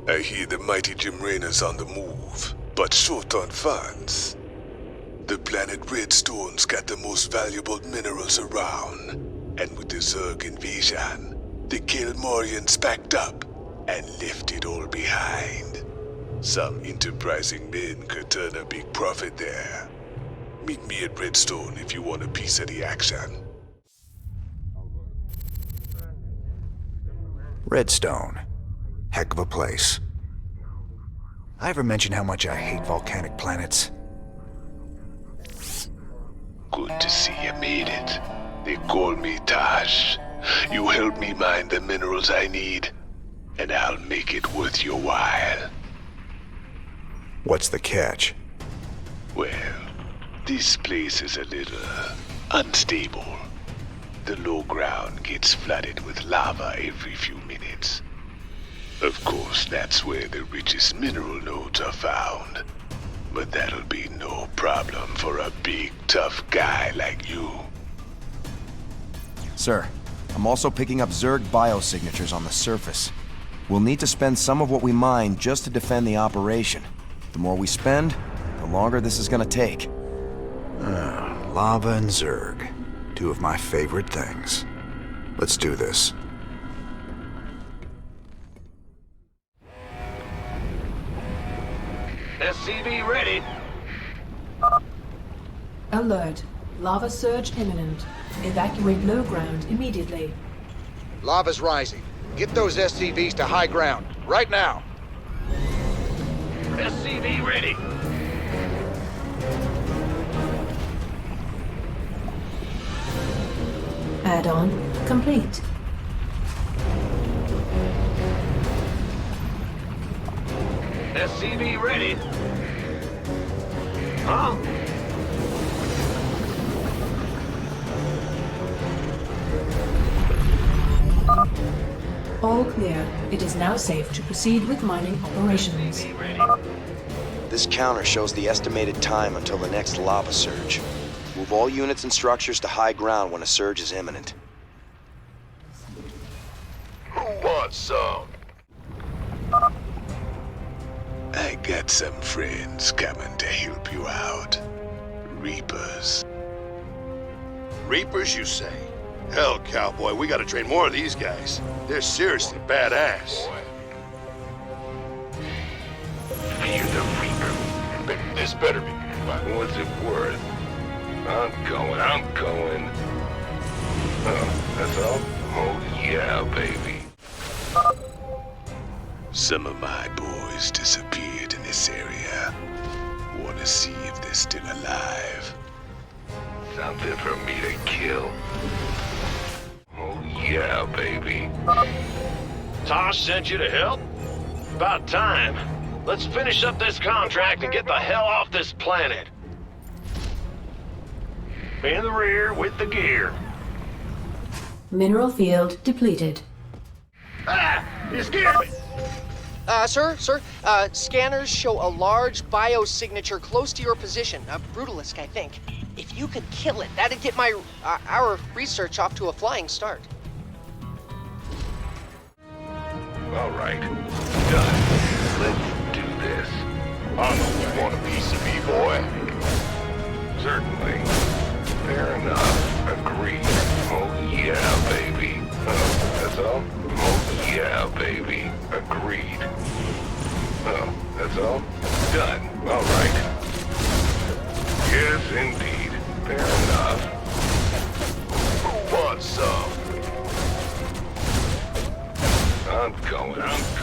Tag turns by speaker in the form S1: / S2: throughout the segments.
S1: I hear the mighty Jim Raynor's on the move, but short on funds. The planet Redstone's got the most valuable minerals around, and with the Zerg invasion, the Kelmorians packed up and left it all behind. Some enterprising men could turn a big profit there. Meet me at Redstone if you want a piece of the action.
S2: Redstone. Heck of a place. I ever mention how much I hate volcanic planets?
S1: Good to see you made it. They call me Tosh. You help me mine the minerals I need, and I'll make it worth your while.
S2: What's the catch?
S1: Well, this place is a little unstable. The low ground gets flooded with lava every few minutes. Of course, that's where the richest mineral nodes are found. But that'll be no problem for a big, tough guy like you.
S3: Sir, I'm also picking up Zerg biosignatures on the surface. We'll need to spend some of what we mine just to defend the operation. The more we spend, the longer this is gonna take.
S2: Lava and Zerg. Two of my favorite things. Let's do this.
S4: SCV ready.
S5: Alert. Lava surge imminent. Evacuate low ground immediately.
S6: Lava's rising. Get those SCVs to high ground, right now.
S4: SCV ready.
S5: Add-on complete.
S4: SCV ready. Huh?
S5: All clear. It is now safe to proceed with mining operations.
S4: SCV ready.
S3: This counter shows the estimated time until the next lava surge. Move all units and structures to high ground when a surge is imminent.
S1: Who wants some? I got some friends coming to help you out. Reapers.
S7: Reapers, you say? Hell, cowboy, we gotta train more of these guys. They're seriously badass.
S1: Fear the Reaper. But this better be. What's it worth? I'm going. Oh, that's all? Oh, yeah, baby. Some of my boys disappeared in this area. Want to see if they're still alive. Something for me to kill. Oh, yeah, baby.
S4: Tosh sent you to help? About time. Let's finish up this contract and get the hell off this planet. In the rear with the gear.
S5: Mineral field depleted.
S4: Ah! You scared me!
S8: Sir, scanners show a large biosignature close to your position. A Brutalisk, I think. If you could kill it, that'd get our research off to a flying start.
S1: All right. Done. Let's do this. I know you want a piece of me, boy. Certainly. Fair enough. Agreed. Oh, yeah, baby. That's all? Oh, yeah, baby. Agreed. Oh, that's all? Done. All right. Yes, indeed. Fair enough. Who wants some? I'm going.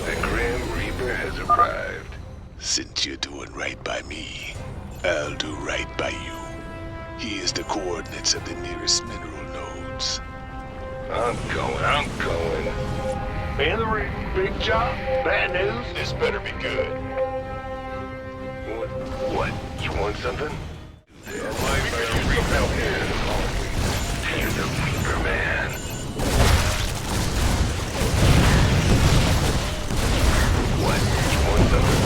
S1: The Grim Reaper has arrived. Since you're doing right by me, I'll do right by you. Here's the coordinates of the nearest mineral nodes. I'm going.
S4: In the rear. Big job. Bad news.
S1: This better be good. What? You want something? You're the Reaper, man. What? You want something?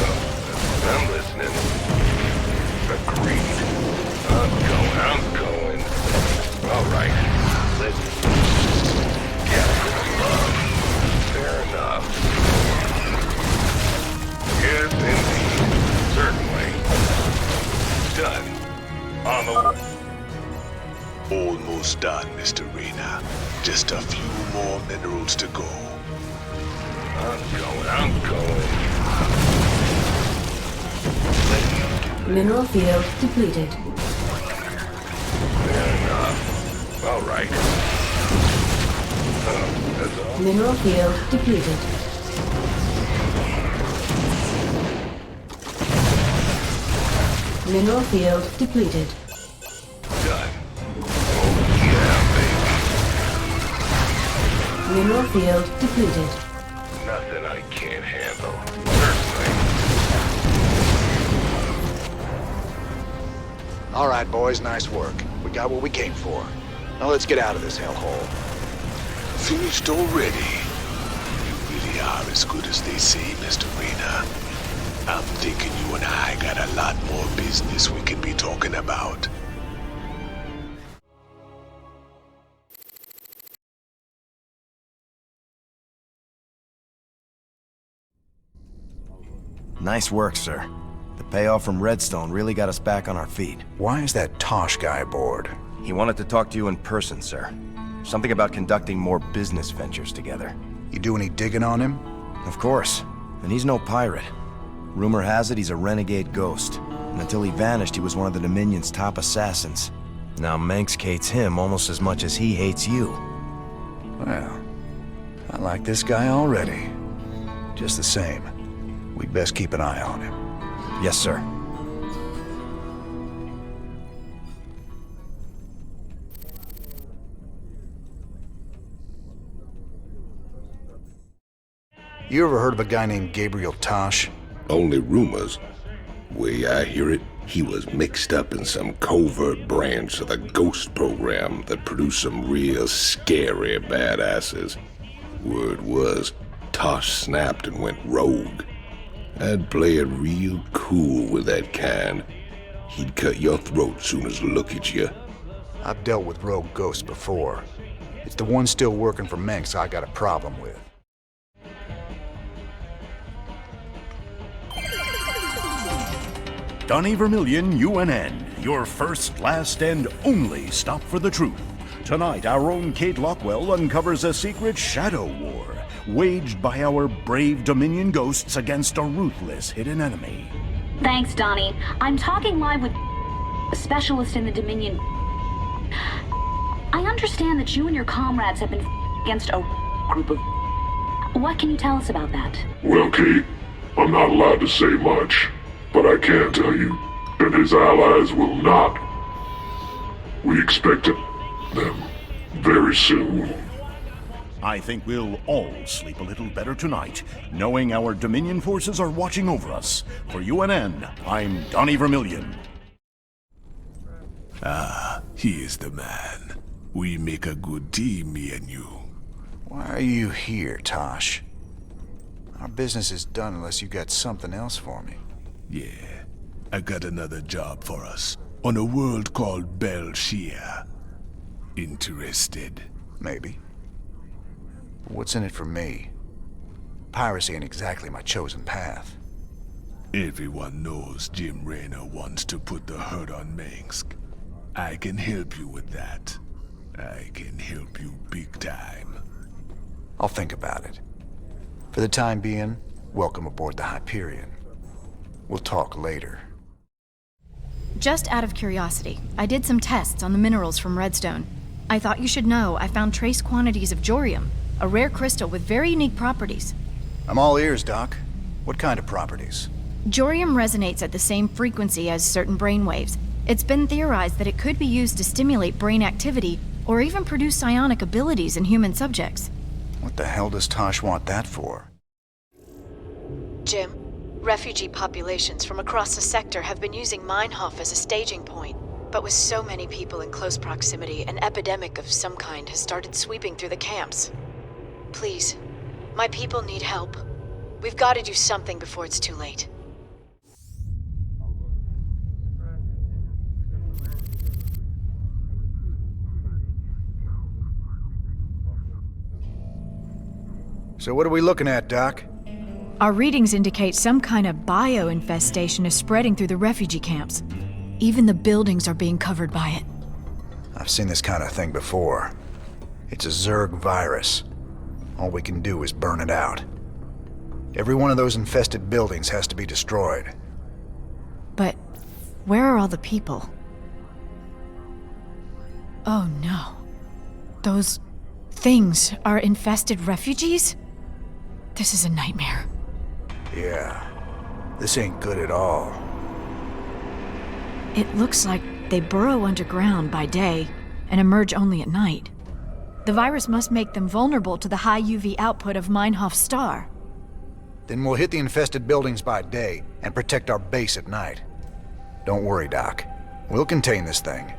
S1: Oh, I'm listening. Agreed. I'm going. All right. Let's get some love. Fair enough. Just a few more minerals to go.
S4: I'm going.
S5: Mineral field depleted.
S4: Fair enough. All right. That's all.
S5: Mineral field depleted. Mineral field depleted.
S4: Done. Oh, yeah,
S5: Mineral field depleted.
S4: baby. Nothing I can't handle. Certainly.
S6: All right, boys, nice work. We got what we came for. Now let's get out of this hellhole.
S1: Finished already? You really are as good as they say, Mr. Raynor. I'm thinking you and I got a lot more business we can be talking about.
S3: Nice work, sir. The payoff from Redstone really got us back on our feet.
S2: Why is that Tosh guy aboard?
S3: He wanted to talk to you in person, sir. Something about conducting more business ventures together.
S2: You do any digging on him?
S3: Of course. And he's no pirate. Rumor has it he's a renegade ghost. And until he vanished, he was one of the Dominion's top assassins. Now Manx hates him almost as much as he hates you.
S2: Well, I like this guy already. Just the same, we'd best keep an eye on him.
S3: Yes, sir.
S2: You ever heard of a guy named Gabriel Tosh?
S9: Only rumors. Way I hear it, he was mixed up in some covert branch of the Ghost program that produced some real scary badasses. Word was, Tosh snapped and went rogue. I'd play it real cool with that kind. He'd cut your throat soon as look at you.
S2: I've dealt with rogue ghosts before. It's the one still working for Manx I got a problem with.
S10: Donnie Vermillion, UNN, your first, last, and only stop for the truth. Tonight, our own Kate Lockwell uncovers a secret shadow war waged by our brave Dominion ghosts against a ruthless hidden enemy.
S11: Thanks, Donnie. I'm talking live with a specialist in the Dominion. I understand that you and your comrades have been against a group of... What can you tell us about that?
S12: Well, Kate, I'm not allowed to say much, but I can tell you that his allies will not. We expect them very soon.
S10: I think we'll all sleep a little better tonight, knowing our Dominion forces are watching over us. For UNN, I'm Donnie Vermillion.
S1: Ah, he is the man. We make a good team, me and you.
S2: Why are you here, Tosh? Our business is done unless you got something else for me.
S1: Yeah, I got another job for us on a world called Belshia. Interested?
S2: Maybe. But what's in it for me? Piracy ain't exactly my chosen path.
S1: Everyone knows Jim Raynor wants to put the hurt on Manx. I can help you with that. I can help you big time.
S2: I'll think about it. For the time being, welcome aboard the Hyperion. We'll talk later.
S13: Just out of curiosity, I did some tests on the minerals from Redstone. I thought you should know I found trace quantities of jorium, a rare crystal with very unique properties.
S2: I'm all ears, Doc. What kind of properties?
S13: Jorium resonates at the same frequency as certain brainwaves. It's been theorized that it could be used to stimulate brain activity or even produce psionic abilities in human subjects.
S2: What the hell does Tosh want that for?
S14: Jim, refugee populations from across the sector have been using Meinhof as a staging point. But with so many people in close proximity, an epidemic of some kind has started sweeping through the camps. Please, my people need help. We've got to do something before it's too late.
S2: So what are we looking at, Doc?
S13: Our readings indicate some kind of bio-infestation is spreading through the refugee camps. Even the buildings are being covered by it.
S2: I've seen this kind of thing before. It's a Zerg virus. All we can do is burn it out. Every one of those infested buildings has to be destroyed.
S13: But where are all the people? Oh no. Those things are infested refugees? This is a nightmare.
S2: Yeah. This ain't good at all.
S13: It looks like they burrow underground by day and emerge only at night. The virus must make them vulnerable to the high UV output of Meinhof's star.
S2: Then we'll hit the infested buildings by day and protect our base at night. Don't worry, Doc. We'll contain this thing.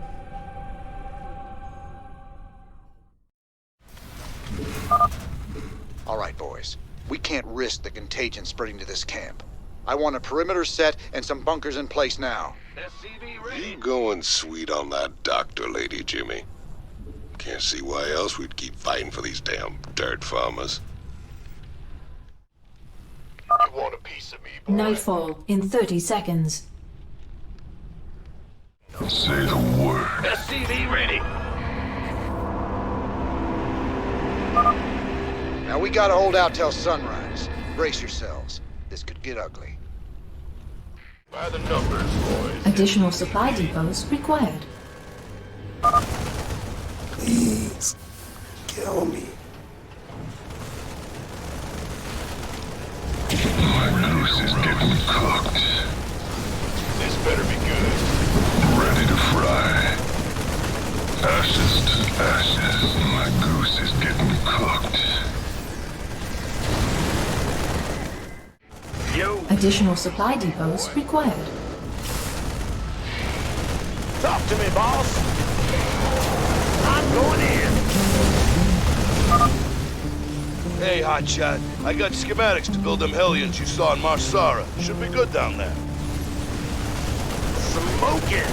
S6: All right, boys. We can't risk the contagion spreading to this camp. I want a perimeter set and some bunkers in place now.
S9: You going sweet on that doctor lady, Jimmy. Can't see why else we'd keep fighting for these damn dirt farmers.
S7: You want a piece of me, boy?
S5: Nightfall in 30 seconds.
S12: Say the word.
S4: SCV ready.
S6: Now we gotta hold out till sunrise. Brace yourselves. This could get ugly.
S7: By the numbers, boys.
S5: Additional supply depots required.
S9: Please, kill me.
S12: My goose is getting cooked.
S7: This better be good.
S12: Ready to fry. Ashes to ashes. My goose is getting cooked.
S5: Additional supply depots required.
S4: Talk to me, boss. I'm going in.
S7: Hey, hotshot. I got schematics to build them Hellions you saw in Marsara. Should be good down there.
S4: Smoking.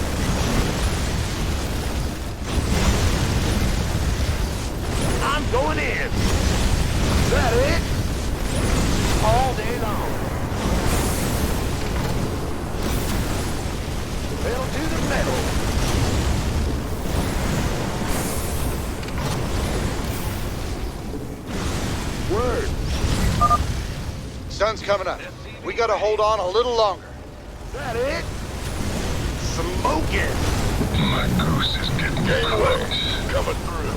S4: I'm going in. Is that it? All day long. Well, to the metal.
S6: Word. Sun's coming up. We gotta hold on a little longer.
S4: Is that it? Smoking.
S12: My goose is getting cooked.
S7: Coming through.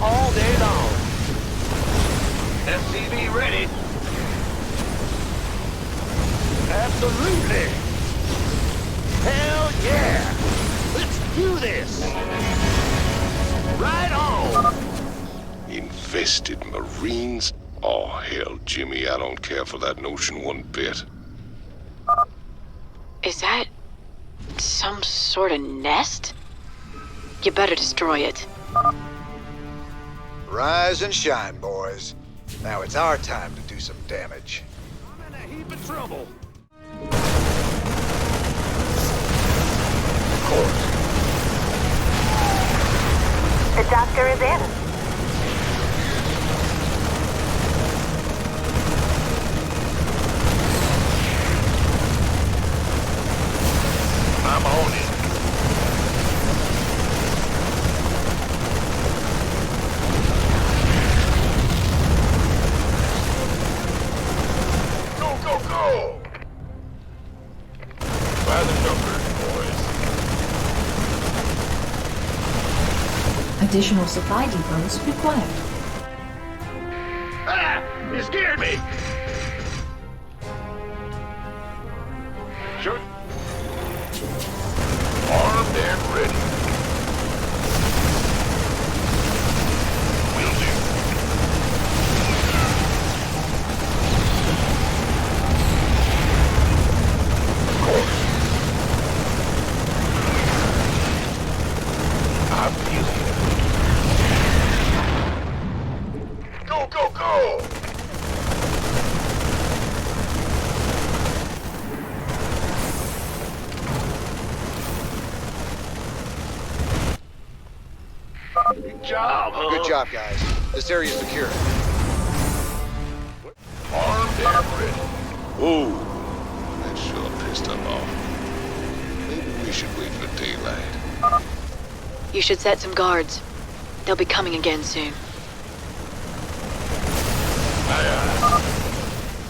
S4: All day long. SCV ready. Absolutely. Hell yeah. Let's do this. Right on.
S9: Infested Marines? Oh, hell, Jimmy, I don't care for that notion one bit.
S14: Is that some sort of nest? You better destroy it.
S6: Rise and shine, boys. Now it's our time to do some damage.
S4: I'm in a heap of trouble.
S7: Of course.
S11: The doctor is in.
S7: I'm on it. Go, go, go! By the numbers, boys.
S5: Additional supply depots required.
S4: Ah! You scared me!
S7: Shoot. Armed and ready. Will do. Of course. I'm feeling it. Go, go, go! Good job, huh?
S6: Good job, guys. This area's secure.
S7: Armed and ready.
S9: Ooh, that sure pissed them off. Maybe we should wait for daylight.
S14: You You should set some guards. They'll be coming again soon.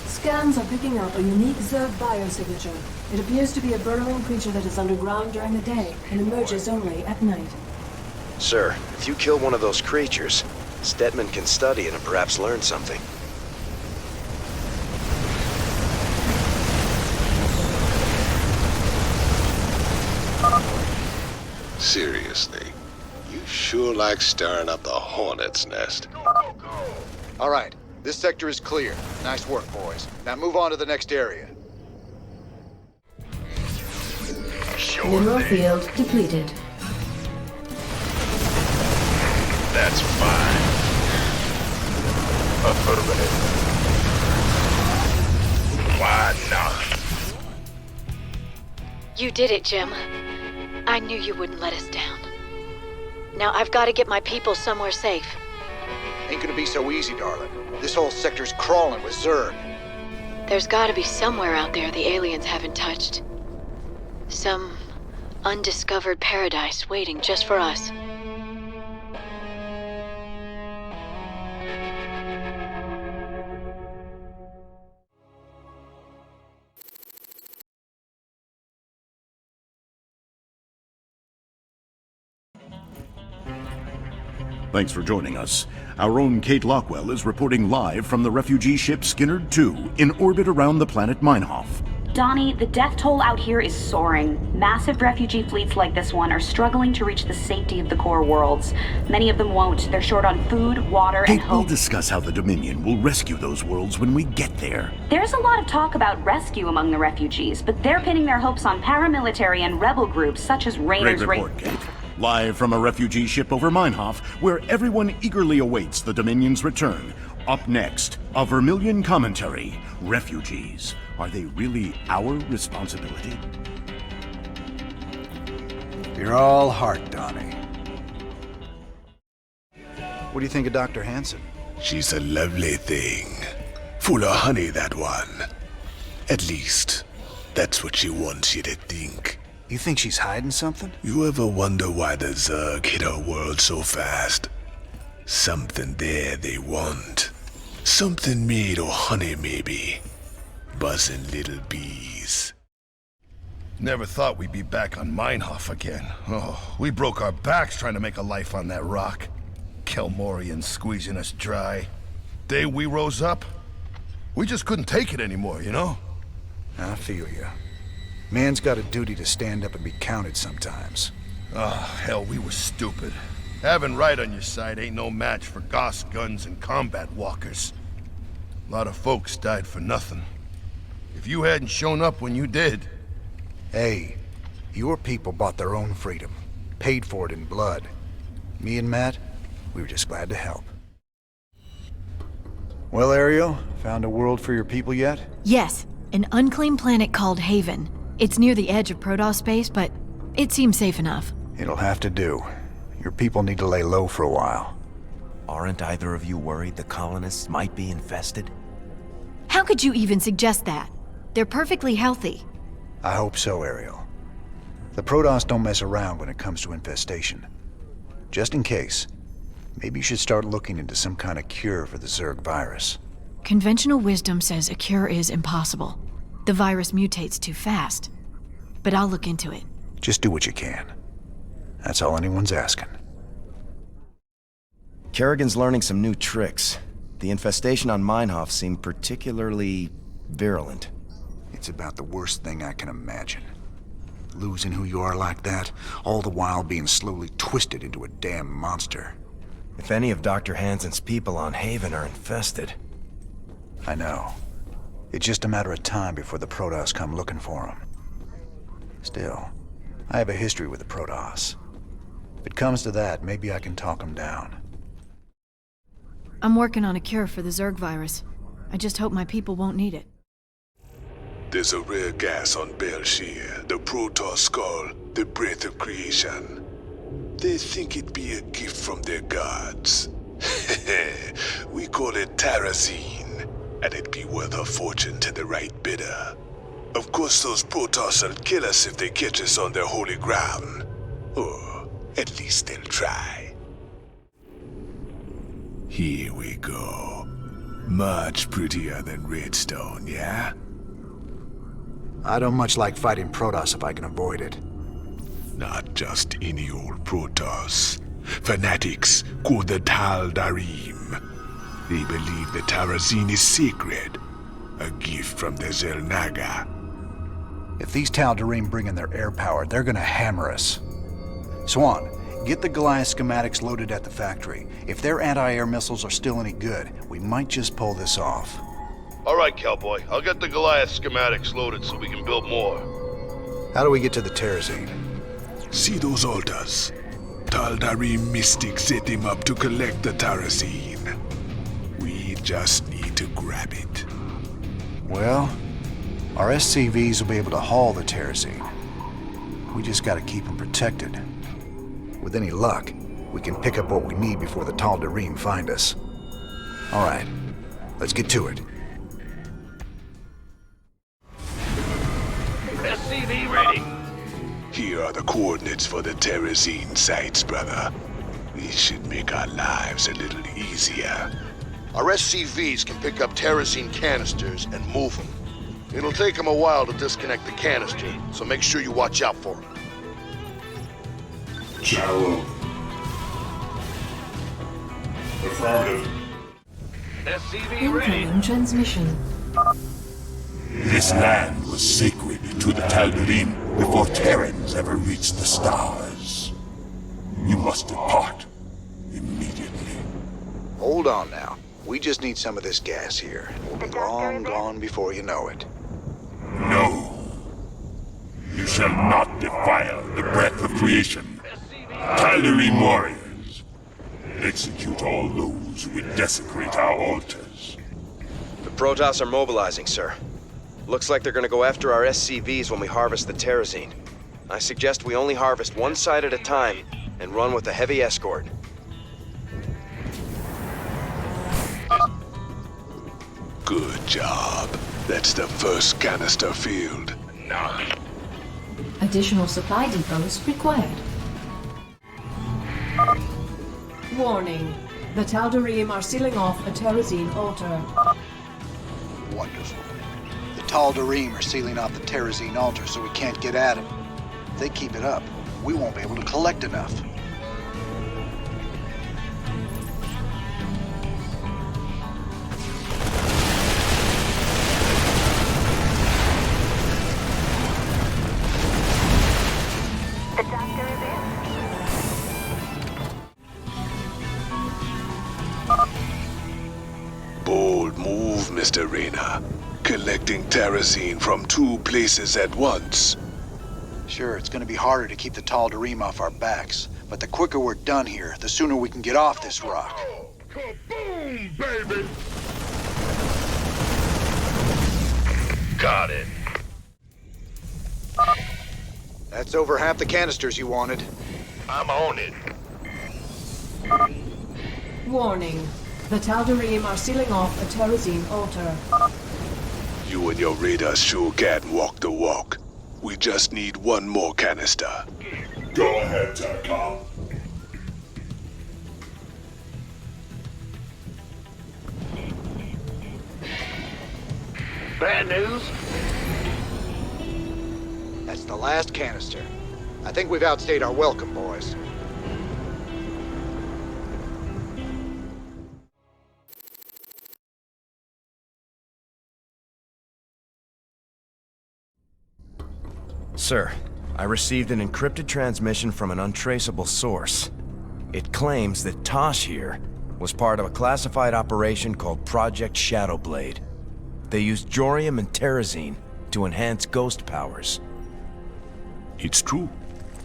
S5: Scans are picking up a unique Zerg biosignature. It appears to be a burrowing creature that is underground during the day and emerges only at night.
S3: Sir, if you kill one of those creatures, Stetman can study it and perhaps learn something.
S9: Seriously, you sure like stirring up the hornet's nest.
S6: All right, this sector is clear. Nice work, boys. Now move on to the next area.
S5: Mineral field depleted.
S7: That's fine. Affirmative. Why not?
S14: You did it, Jim. I knew you wouldn't let us down. Now I've got to get my people somewhere safe.
S6: Ain't gonna be so easy, darling. This whole sector's crawling with Zerg.
S14: There's got to be somewhere out there the aliens haven't touched. Some undiscovered paradise waiting just for us.
S10: Thanks for joining us. Our own Kate Lockwell is reporting live from the refugee ship Skinnerd 2 in orbit around the planet Meinhof.
S11: Donnie, the death toll out here is soaring. Massive refugee fleets like this one are struggling to reach the safety of the core worlds. Many of them won't. They're short on food, water, and
S10: Kate,
S11: hope.
S10: we'll discuss how the Dominion will rescue those worlds when we get there.
S11: There's a lot of talk about rescue among the refugees, but they're pinning their hopes on paramilitary and rebel groups such as Raynor's...
S10: Great report, Kate. Live from a refugee ship over Meinhof, where everyone eagerly awaits the Dominion's return. Up next, a Vermilion commentary. Refugees. Are they really our responsibility?
S2: You're all heart, Donnie. What do you think of Dr. Hansen?
S1: She's a lovely thing. Full of honey, that one. At least, that's what she wants you to think.
S2: You think she's hiding something?
S1: You ever wonder why the Zerg hit our world so fast? Something there they want. Something made of honey, maybe. Buzzing little bees.
S7: Never thought we'd be back on Meinhof again. Oh, we broke our backs trying to make a life on that rock. Kelmorians squeezing us dry. Day we rose up, we just couldn't take it anymore, you know?
S2: I feel you. Man's got a duty to stand up and be counted sometimes.
S7: Oh, hell, we were stupid. Having right on your side ain't no match for Goss guns and combat walkers. A lot of folks died for nothing. If you hadn't shown up when you did...
S2: Hey, your people bought their own freedom. Paid for it in blood. Me and Matt, we were just glad to help. Well, Ariel, found a world for your people yet?
S13: Yes, an unclaimed planet called Haven. It's near the edge of Protoss space, but it seems safe enough.
S2: It'll have to do. Your people need to lay low for a while.
S3: Aren't either of you worried the colonists might be infested?
S13: How could you even suggest that? They're perfectly healthy.
S2: I hope so, Ariel. The Protoss don't mess around when it comes to infestation. Just in case, maybe you should start looking into some kind of cure for the Zerg virus.
S13: Conventional wisdom says a cure is impossible. The virus mutates too fast. But I'll look into it.
S2: Just do what you can. That's all anyone's asking.
S3: Kerrigan's learning some new tricks. The infestation on Meinhof seemed particularly virulent.
S2: It's about the worst thing I can imagine. Losing who you are like that, all the while being slowly twisted into a damn monster.
S3: If any of Dr. Hansen's people on Haven are infested...
S2: I know. It's just a matter of time before the Protoss come looking for him. Still, I have a history with the Protoss. If it comes to that, maybe I can talk them down.
S13: I'm working on a cure for the Zerg virus. I just hope my people won't need it.
S1: There's a rare gas on Belshir, the Protoss skull, the breath of creation. They think it be a gift from their gods. We call it Terrazine, and it'd be worth a fortune to the right bidder. Of course those Protoss will kill us if they catch us on their holy ground. Or At least they'll try. Here we go. Much prettier than Redstone, yeah?
S2: I don't much like fighting Protoss if I can avoid it.
S1: Not just any old Protoss. Fanatics called the Tal'Darim. They believe the Terrazine is sacred. A gift from the Xel'Naga.
S2: If these Tal'Darim bring in their air power, they're gonna hammer us. Swan, get the Goliath schematics loaded at the factory. If their anti-air missiles are still any good, we might just pull this off.
S7: All right, cowboy. I'll get the Goliath schematics loaded so we can build more.
S2: How do we get to the Terrazine?
S1: See those altars? Tal'Darim mystics set them up to collect the Terrazine. We just need to grab it.
S2: Well, our SCVs will be able to haul the Terrazine. We just gotta keep them protected. With any luck, we can pick up what we need before the Tal'Darim find us. All right, let's get to it.
S4: SCV ready.
S1: Here are the coordinates for the Terrazine sites, brother. These should make our lives a little easier.
S7: Our SCVs can pick up Terrazine canisters and move them. It'll take them a while to disconnect the canister, so make sure you watch out for them.
S12: Shallow. Affirmative.
S4: SCV ready.
S5: Incoming transmission.
S12: This land was sacred to the Tal'Darim before Terrans ever reached the stars. You must depart immediately.
S6: Hold on now. We just need some of this gas here. We'll be long gone before you know it.
S12: No. You shall not defile the breath of creation. Tal'Darim warriors, execute all those who would desecrate our altars.
S3: The Protoss are mobilizing, sir. Looks like they're gonna go after our SCVs when we harvest the Terrazine. I suggest we only harvest one side at a time and run with a heavy escort.
S1: Good job. That's the first canister filled.
S5: Additional supply depots required. Warning. The Tal'Darim are sealing off a Terrazine altar.
S6: Wonderful. The Tal'Darim are sealing off the Terrazine altar so we can't get at them. If they keep it up, we won't be able to collect enough.
S15: The doctor is in.
S1: Bold move, Mr. Raynor. Collecting Terrazine from two places at once.
S6: Sure, it's gonna be harder to keep the Tal'Darim off our backs, but the quicker we're done here, the sooner we can get off this rock.
S12: Kaboom, baby!
S7: Got it.
S6: That's over half the canisters you wanted.
S7: I'm on it.
S5: Warning. The Tal'Darim are sealing off a Terrazine altar.
S1: You and your raiders sure can walk the walk. We just need one more canister.
S12: Go ahead, TACOM.
S4: Bad news?
S6: That's the last canister. I think we've outstayed our welcome, boys.
S3: Sir, I received an encrypted transmission from an untraceable source. It claims that Tosh here was part of a classified operation called Project Shadowblade. They used Jorium and Terrazine to enhance ghost powers.
S1: It's true.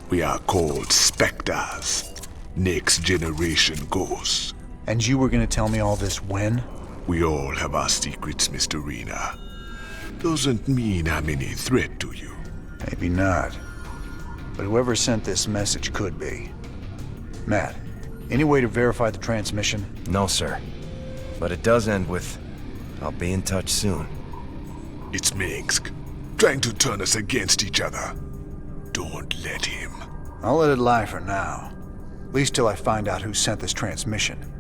S1: We are called Spectres. Next generation ghosts.
S2: And you were gonna tell me all this when?
S1: We all have our secrets, Mr. Raynor. Doesn't mean I'm any threat to you.
S2: Maybe not. But whoever sent this message could be. Matt, any way to verify the transmission?
S3: No, sir. But it does end with, "I'll be in touch soon."
S1: It's Minsk, trying to turn us against each other. Don't let him.
S2: I'll let it lie for now. At least till I find out who sent this transmission.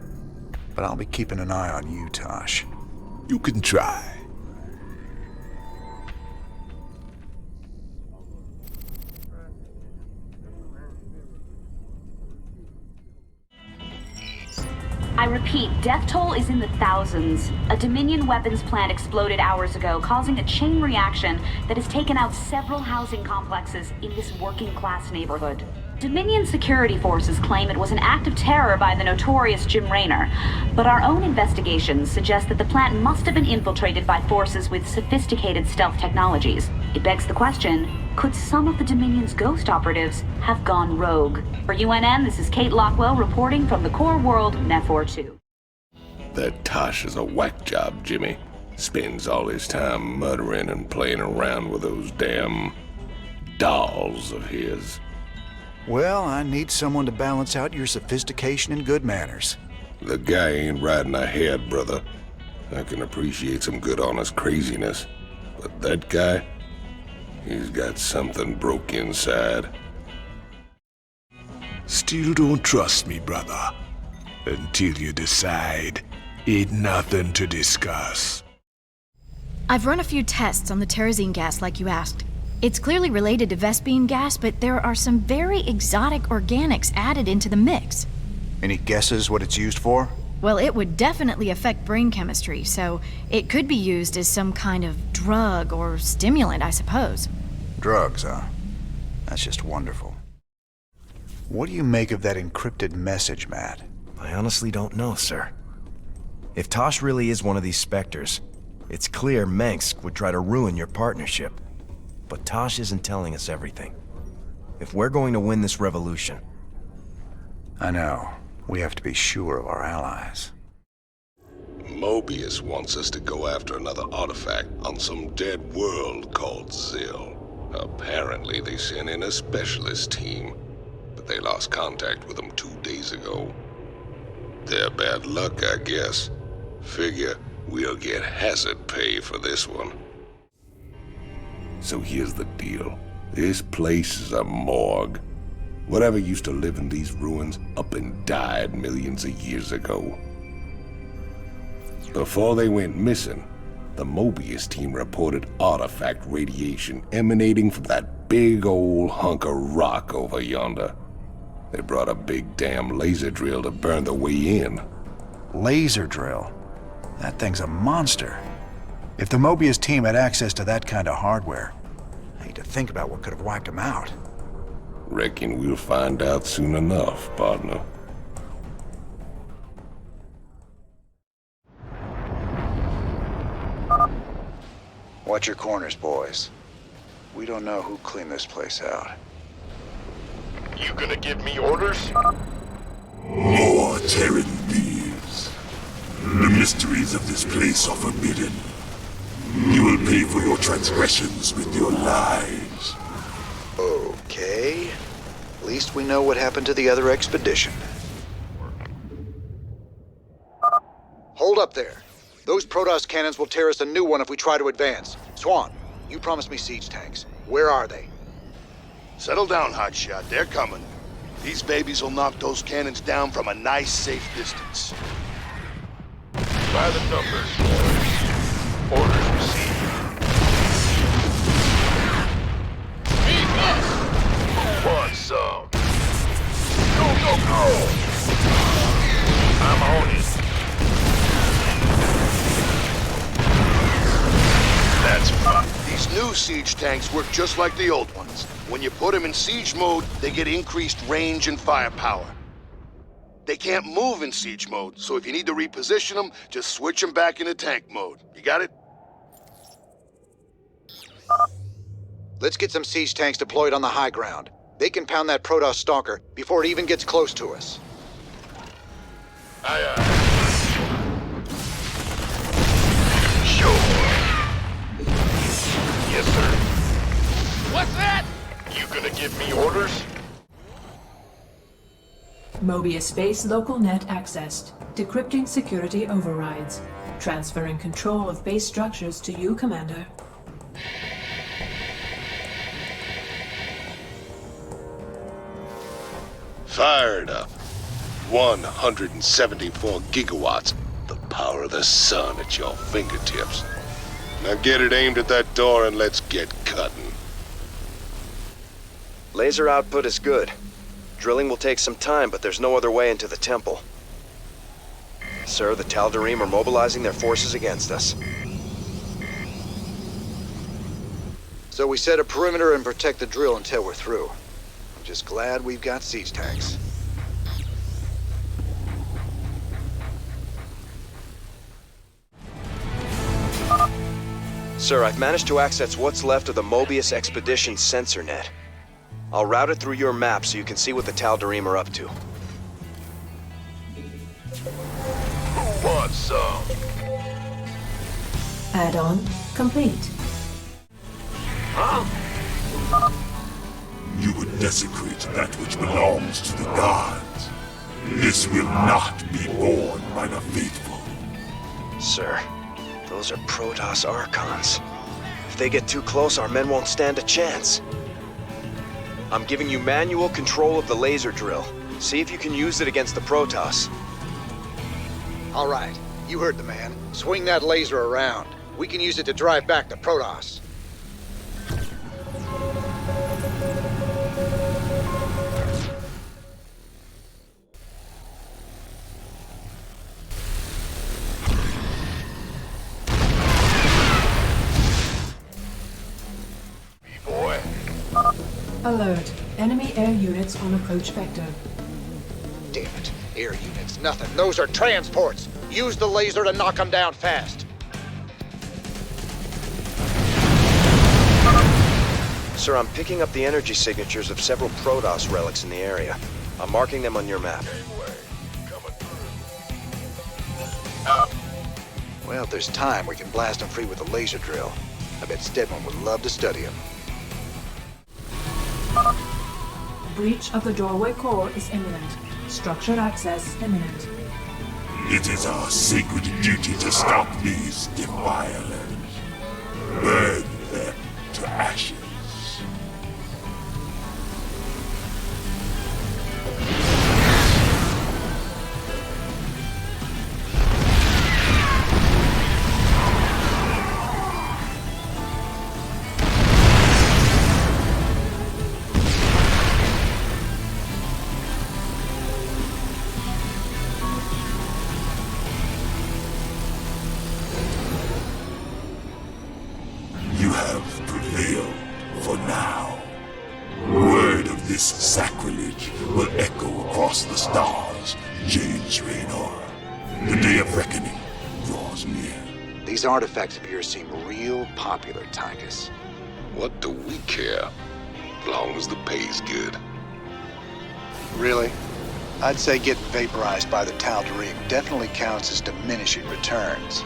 S2: But I'll be keeping an eye on you, Tosh.
S1: You can try.
S11: I repeat, death toll is in the thousands. A Dominion weapons plant exploded hours ago, causing a chain reaction that has taken out several housing complexes in this working-class neighborhood. Dominion security forces claim it was an act of terror by the notorious Jim Raynor, but our own investigations suggest that the plant must have been infiltrated by forces with sophisticated stealth technologies. It begs the question, could some of the Dominion's ghost operatives have gone rogue? For UNN, this is Kate Lockwell reporting from the core world, Nefor 2.
S9: That Tosh is a whack job, Jimmy. Spends all his time muttering and playing around with those damn dolls of his.
S2: Well, I need someone to balance out your sophistication and good manners.
S9: The guy ain't riding ahead, brother. I can appreciate some good honest craziness. But that guy, he's got something broke inside.
S1: Still don't trust me, brother. Until you decide, ain't nothing to discuss.
S13: I've run a few tests on the terrazine gas like you asked. It's clearly related to Vespene gas, but there are some very exotic organics added into the mix.
S2: Any guesses what it's used for?
S13: Well, it would definitely affect brain chemistry, so it could be used as some kind of drug or stimulant, I suppose.
S2: Drugs, huh? That's just wonderful. What do you make of that encrypted message, Matt?
S3: I honestly don't know, sir. If Tosh really is one of these specters, it's clear Mengsk would try to ruin your partnership. But Tosh isn't telling us everything. If we're going to win this revolution...
S2: I know. We have to be sure of our allies.
S9: Mobius wants us to go after another artifact on some dead world called Zill. Apparently they sent in a specialist team, but they lost contact with them 2 days ago. Their bad luck, I guess. Figure we'll get hazard pay for this one. So here's the deal. This place is a morgue. Whatever used to live in these ruins up and died millions of years ago. Before they went missing, the Mobius team reported artifact radiation emanating from that big old hunk of rock over yonder. They brought a big damn laser drill to burn the way in.
S2: Laser drill? That thing's a monster. If the Mobius team had access to that kind of hardware, I hate to think about what could have wiped them out.
S9: Reckon we'll find out soon enough, partner.
S2: Watch your corners, boys. We don't know who cleaned this place out.
S4: You gonna give me orders?
S12: More Terran thieves. The mysteries of this place are forbidden. You will pay for your transgressions with your lives.
S2: Okay. At least we know what happened to the other expedition. Hold up there. Those Protoss cannons will tear us a new one if we try to advance. Swan, you promised me siege tanks. Where are they?
S7: Settle down, hotshot. They're coming. These babies will knock those cannons down from a nice, safe distance.
S4: By the numbers, boys. Orders received. Meet us! Who wants some? Go, go, go! I'm on it. That's fun.
S7: These new siege tanks work just like the old ones. When you put them in siege mode, they get increased range and firepower. They can't move in siege mode, so if you need to reposition them, just switch them back into tank mode. You got it?
S6: Let's get some siege tanks deployed on the high ground. They can pound that Protoss stalker before it even gets close to us.
S4: Aye, aye. Sure. Yes, sir. What's that? You gonna give me orders?
S5: Mobius base local net accessed. Decrypting security overrides. Transferring control of base structures to you, Commander.
S9: Fired up. 174 gigawatts. The power of the sun at your fingertips. Now get it aimed at that door and let's get cutting.
S3: Laser output is good. Drilling will take some time, but there's no other way into the temple. Sir, the Tal'Darim are mobilizing their forces against us.
S6: So we set a perimeter and protect the drill until we're through. I'm just glad we've got siege tanks.
S3: Sir, I've managed to access what's left of the Mobius Expedition sensor net. I'll route it through your map so you can see what the Tal'Darim are up to.
S9: Who wants some?
S5: Add-on complete.
S9: Huh?
S12: You would desecrate that which belongs to the gods. This will not be borne by the faithful.
S3: Sir, those are Protoss Archons. If they get too close, our men won't stand a chance. I'm giving you manual control of the laser drill. See if you can use it against the Protoss.
S6: All right, you heard the man. Swing that laser around. We can use it to drive back the Protoss.
S5: Alert. Enemy air units on approach vector.
S6: Damn it. Air units, nothing. Those are transports. Use the laser to knock them down fast.
S3: Sir, I'm picking up the energy signatures of several Protoss relics in the area. I'm marking them on your map.
S6: Well, if there's time, we can blast them free with a laser drill. I bet Stedman would love to study them.
S5: Breach of the doorway core is imminent. Structure access imminent.
S12: It is our sacred duty to stop these defilers. Burn them to ashes. You have prevailed for now. Word of this sacrilege will echo across the stars, James Raynor. The day of reckoning draws near.
S6: These artifacts of yours seem real popular, Tychus.
S9: What do we care? As long as the pay's good.
S6: Really? I'd say getting vaporized by the Tal'Darim definitely counts as diminishing returns.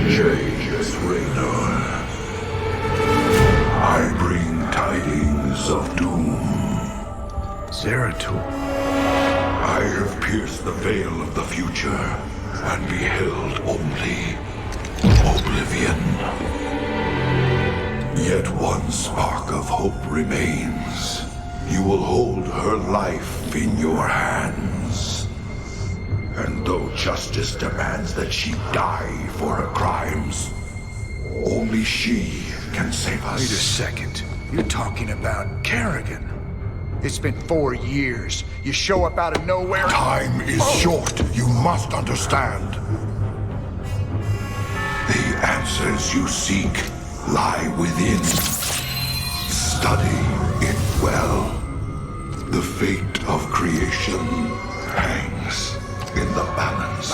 S12: James Raynor. I bring tidings of doom.
S2: Zeratul.
S12: I have pierced the veil of the future and beheld only oblivion. Yet one spark of hope remains. You will hold her life in your hands. And though justice demands that she die for her crimes, only she can save us.
S2: Wait a second. You're talking about Kerrigan. It's been 4 years. You show up out of nowhere.
S12: Time is short. You must understand. The answers you seek lie within. Study it well. The fate of creation hangs in the balance.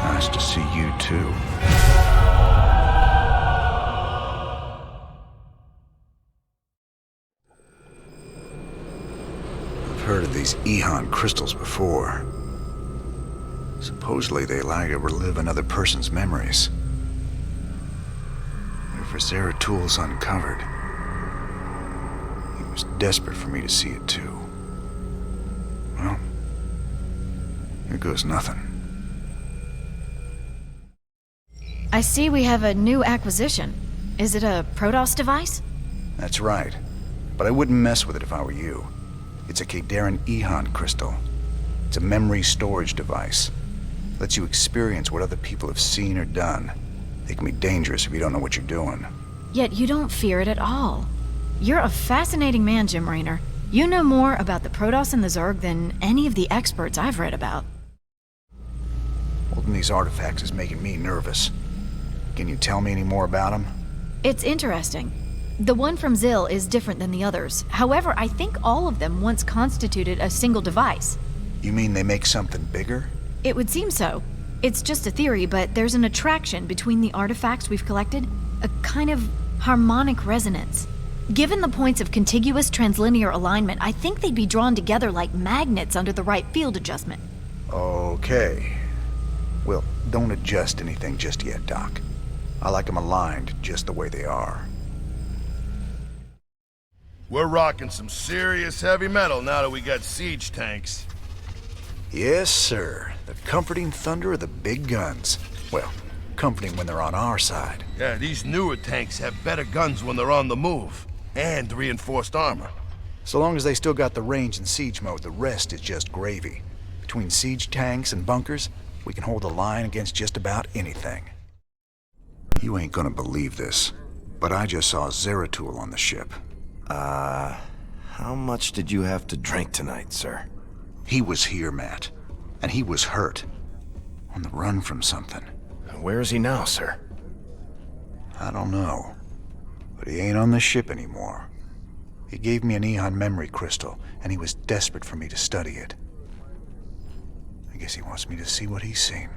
S2: Nice to see you too. I've heard of these Ehon crystals before. Supposedly they allow you to relive another person's memories. Whatever Zeratul uncovered, he was desperate for me to see it too. Well, here goes nothing.
S13: I see we have a new acquisition. Is it a Protoss device?
S2: That's right. But I wouldn't mess with it if I were you. It's a Kadaran Ehon crystal. It's a memory storage device. Lets you experience what other people have seen or done. It can be dangerous if you don't know what you're doing.
S13: Yet you don't fear it at all. You're a fascinating man, Jim Raynor. You know more about the Protoss and the Zerg than any of the experts I've read about.
S2: Holding these artifacts is making me nervous. Can you tell me any more about them?
S13: It's interesting. The one from Zil is different than the others. However, I think all of them once constituted a single device.
S2: You mean they make something bigger?
S13: It would seem so. It's just a theory, but there's an attraction between the artifacts we've collected, a kind of harmonic resonance. Given the points of contiguous translinear alignment, I think they'd be drawn together like magnets under the right field adjustment.
S2: Okay. Well, don't adjust anything just yet, Doc. I like them aligned just the way they are.
S7: We're rocking some serious heavy metal now that we got siege tanks.
S2: Yes, sir. The comforting thunder of the big guns. Well, comforting when they're on our side.
S7: Yeah, these newer tanks have better guns when they're on the move. And reinforced armor.
S2: So long as they still got the range in siege mode, the rest is just gravy. Between siege tanks and bunkers, we can hold the line against just about anything. You ain't gonna believe this, but I just saw Zeratul on the ship.
S3: How much did you have to drink tonight, sir?
S2: He was here, Matt. And he was hurt. On the run from something.
S3: Where is he now, sir?
S2: I don't know. But he ain't on the ship anymore. He gave me an Ehon memory crystal, and he was desperate for me to study it. I guess he wants me to see what he's seen.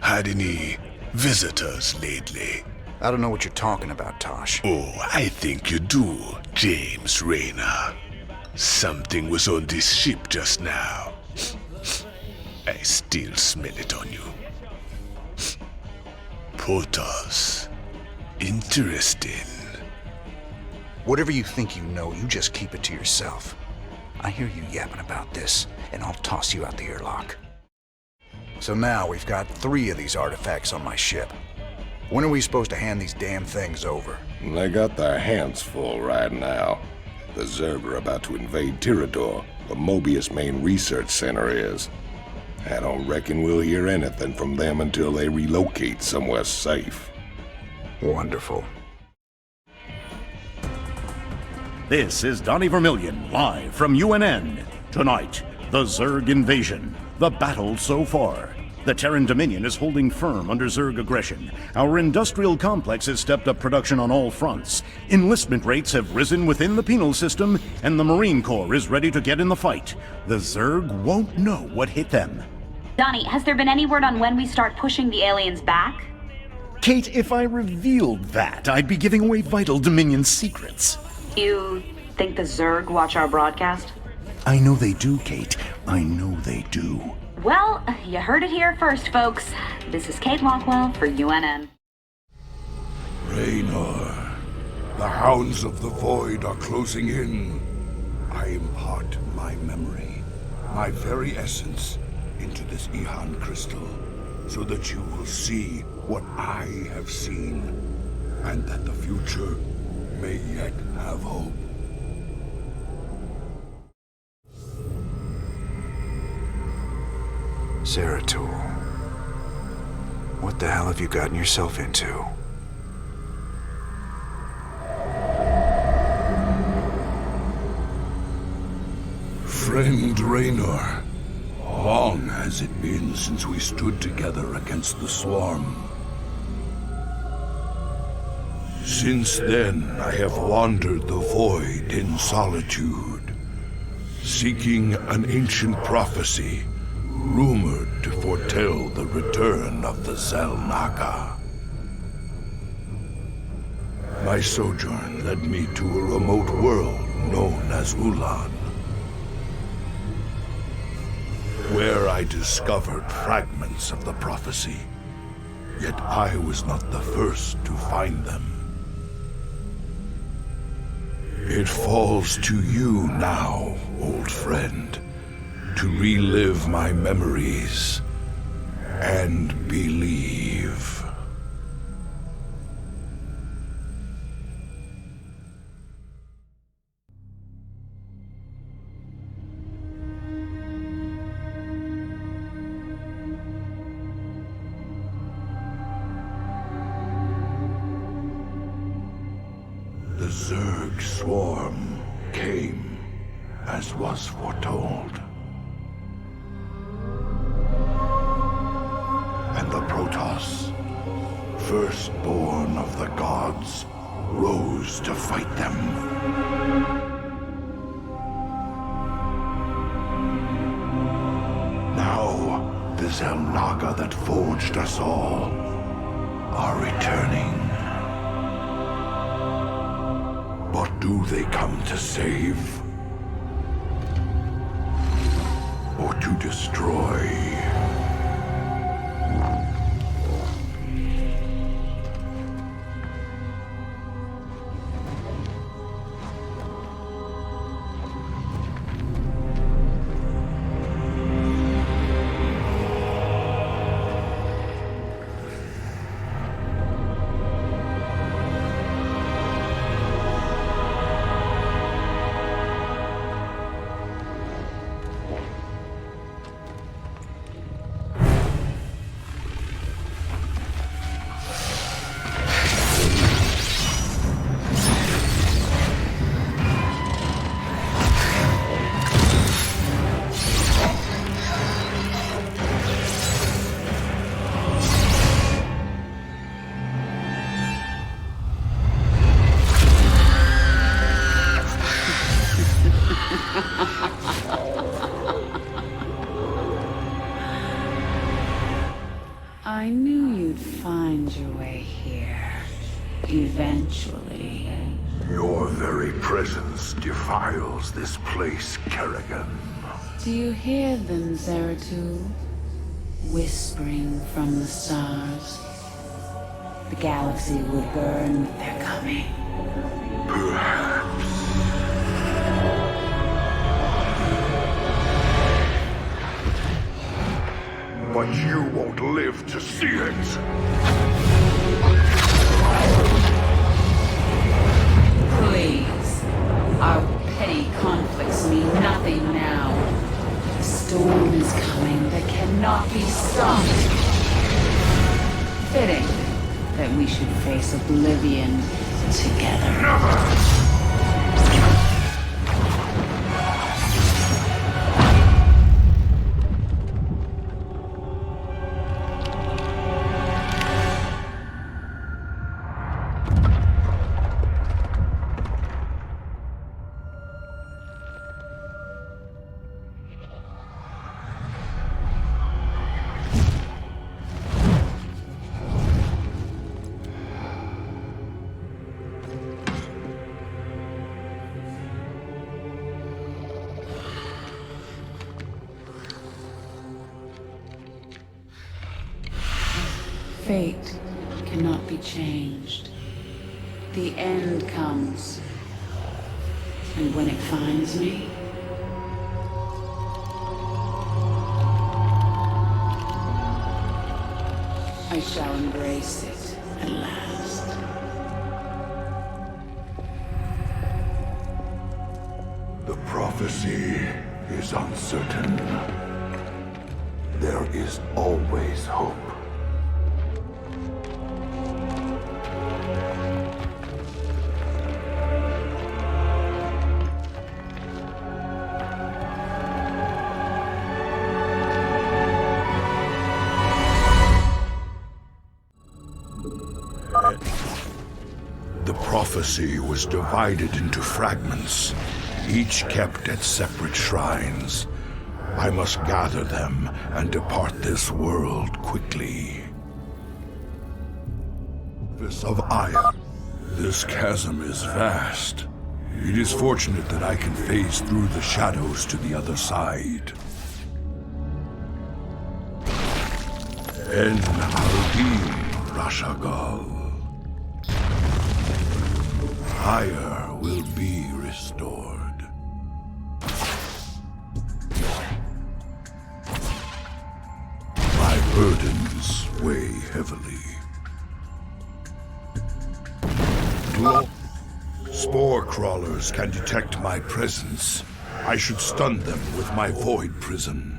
S1: Had any visitors lately?
S2: I don't know what you're talking about, Tosh.
S1: Oh, I think you do, James Raynor. Something was on this ship just now. I still smell it on you. Potos. Interesting.
S2: Whatever you think you know, you just keep it to yourself. I hear you yapping about this, and I'll toss you out the airlock. So now we've got 3 of these artifacts on my ship. When are we supposed to hand these damn things over?
S9: They got their hands full right now. The Zerg are about to invade Tirador, where Mobius' main research center is. I don't reckon we'll hear anything from them until they relocate somewhere safe.
S2: Wonderful.
S10: This is Donnie Vermillion, live from UNN. Tonight, the Zerg invasion. The battle so far. The Terran Dominion is holding firm under Zerg aggression. Our industrial complex has stepped up production on all fronts. Enlistment rates have risen within the penal system, and the Marine Corps is ready to get in the fight. The Zerg won't know what hit them.
S11: Donnie, has there been any word on when we start pushing the aliens back?
S10: Kate, if I revealed that, I'd be giving away vital Dominion secrets.
S11: You think the Zerg watch our broadcast?
S10: I know they do, Kate. I know they do.
S11: Well, you heard it here first, folks. This is Kate Lockwell for UNN.
S12: Raynor, the hounds of the void are closing in. I impart my memory, my very essence, into this Ehon crystal, so that you will see what I have seen, and that the future may yet have hope.
S2: Zeratul. What the hell have you gotten yourself into?
S12: Friend Raynor, long has it been since we stood together against the swarm. Since then, I have wandered the void in solitude, seeking an ancient prophecy rumored to foretell the return of the Xel'Naga. My sojourn led me to a remote world known as Ulan, where I discovered fragments of the prophecy. Yet I was not the first to find them. It falls to you now, old friend, to relive my memories and believe. The Zerg swarm came, as was foretold. And the Protoss, firstborn of the gods, rose to fight them. Now, the Xel'Naga that forged us all are returning. What do they come to save? Or to destroy?
S16: I knew you'd find your way here. Eventually.
S12: Your very presence defiles this place, Kerrigan.
S16: Do you hear them, Zeratul? Whispering from the stars. The galaxy will burn with their coming.
S12: Perhaps. But you won't live to see it!
S16: Please. Our petty conflicts mean nothing now. The storm is coming that cannot be stopped. Fitting that we should face oblivion together.
S12: Never!
S16: Fate cannot be changed. The end comes. And when it finds me, I shall embrace it at last.
S12: The prophecy is uncertain. There is always hope.
S7: prophecy was divided into fragments, each kept at separate shrines. I must gather them and depart this world quickly. This of Aya. This chasm is vast. It is fortunate that I can phase through the shadows to the other side. En Aldim Rashagal. Aya will be restored. My burdens weigh heavily. Spore crawlers can detect my presence. I should stun them with my void prison.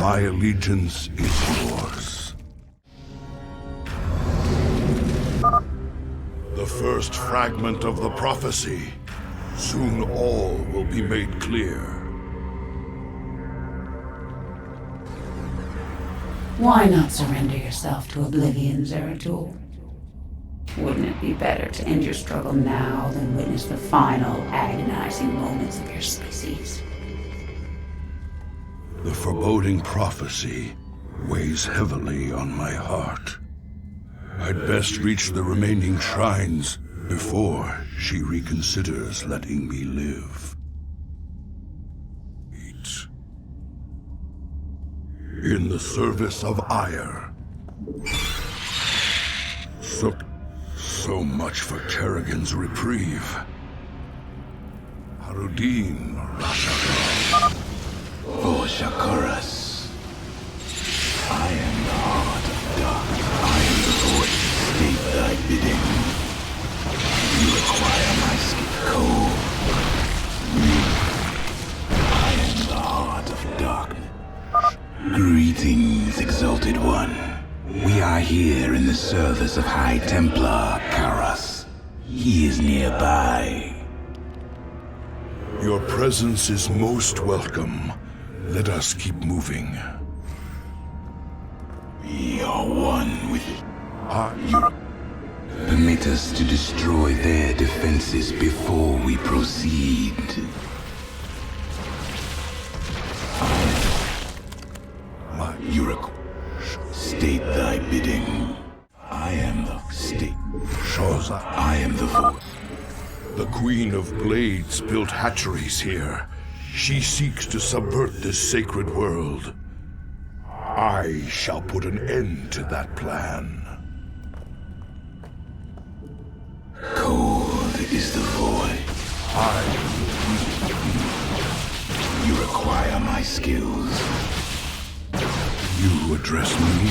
S7: My allegiance is yours. The first fragment of the prophecy. Soon all will be made clear.
S16: Why not surrender yourself to oblivion, Zeratul? Wouldn't it be better to end your struggle now than witness the final, agonizing moments of your species?
S7: The foreboding prophecy weighs heavily on my heart. I'd best reach the remaining shrines before she reconsiders letting me live. In the service of Ire. So much for Kerrigan's reprieve. Harudin Rashagal.
S17: For Shakuras. I am the heart of dark. I am the voice. State thy bidding. You require my skill. I am the heart of darkness. Greetings, Exalted One. We are here in the service of High Templar Karas. He is nearby.
S7: Your presence is most welcome. Let us keep moving.
S17: We are one with it. You permit us to destroy their defenses before we proceed. State thy bidding. I am the state.
S7: Shoza.
S17: I am the vote.
S7: The Queen of Blades built hatcheries here. She seeks to subvert this sacred world. I shall put an end to that plan.
S17: Cold is the void. You require my skills.
S7: You address me?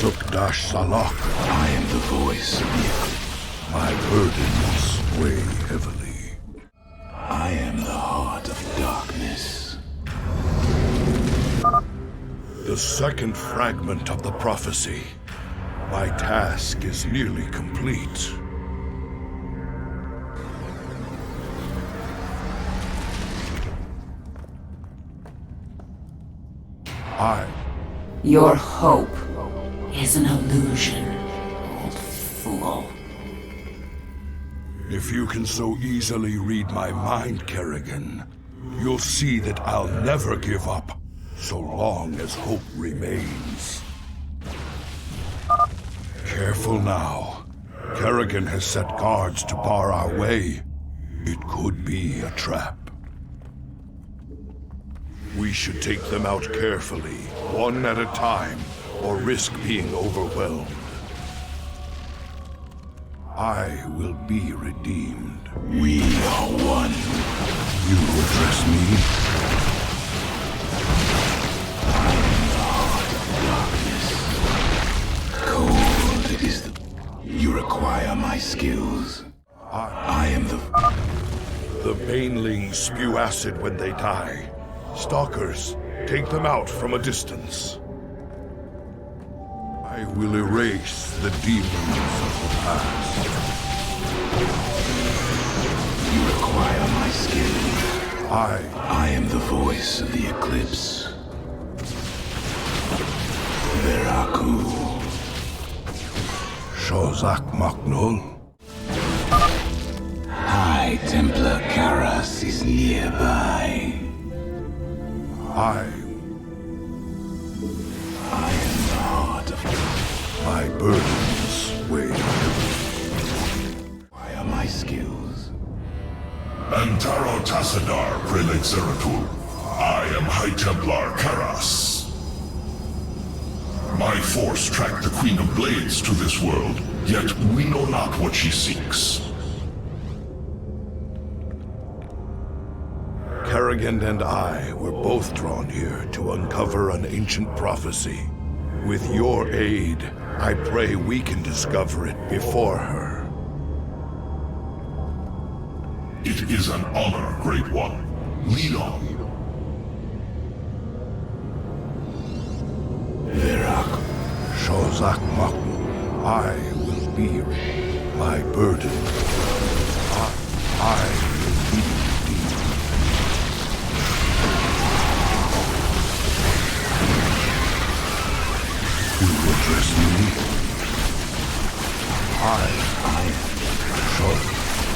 S7: Sukdash Salak.
S17: I am the voice.
S7: My burdens weigh heavily.
S17: I am the heart of darkness.
S7: The second fragment of the prophecy. My task is nearly complete.
S16: Your hope is an illusion, old fool.
S7: If you can so easily read my mind, Kerrigan, you'll see that I'll never give up, so long as hope remains. Careful now. Kerrigan has set guards to bar our way. It could be a trap. We should take them out carefully, one at a time, or risk being overwhelmed. I will be redeemed.
S17: We are one.
S7: You address me?
S17: I am the heart of darkness. Cold is the... You require my skills. I am the...
S7: The banelings spew acid when they die. Stalkers, take them out from a distance. I will erase the demons of the past.
S17: You require my skill. I am the voice of the eclipse. Veraku.
S7: Shozak Maknul.
S17: High Templar Karas is nearby.
S7: I am the heart of my burdens weigh.
S17: Why are my skills?
S12: Antaro Tassadar, Prelate Zeratul. I am High Templar Karas. My force tracked the Queen of Blades to this world, yet we know not what she seeks.
S7: Kerrigan and I were both drawn here to uncover an ancient prophecy. With your aid, I pray we can discover it before her.
S12: It is an honor, Great One. Lead on.
S7: Verak, Shozak Maknu, I will be my burden. I will be thee. You address me?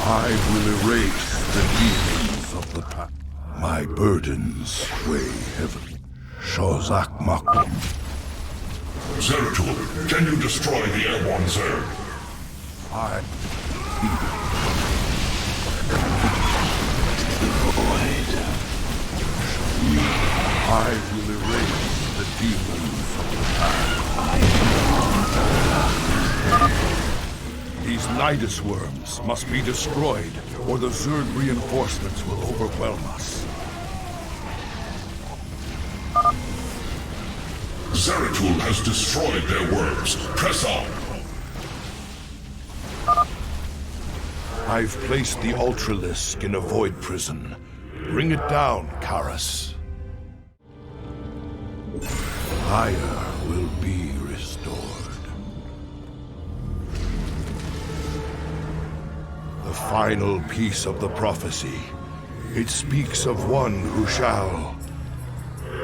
S7: I will erase the demons of the past. My burdens weigh heavily. Shozak Maknu.
S12: Zeratul, can you destroy the airborne Zerg?
S7: I will erase the demons of the past. These Nidus worms must be destroyed, or the Zerg reinforcements will overwhelm us.
S12: Zeratul has destroyed their worms. Press on.
S7: I've placed the Ultralisk in a void prison. Bring it down, Karas. Fire will be restored. The final piece of the prophecy. It speaks of one who shall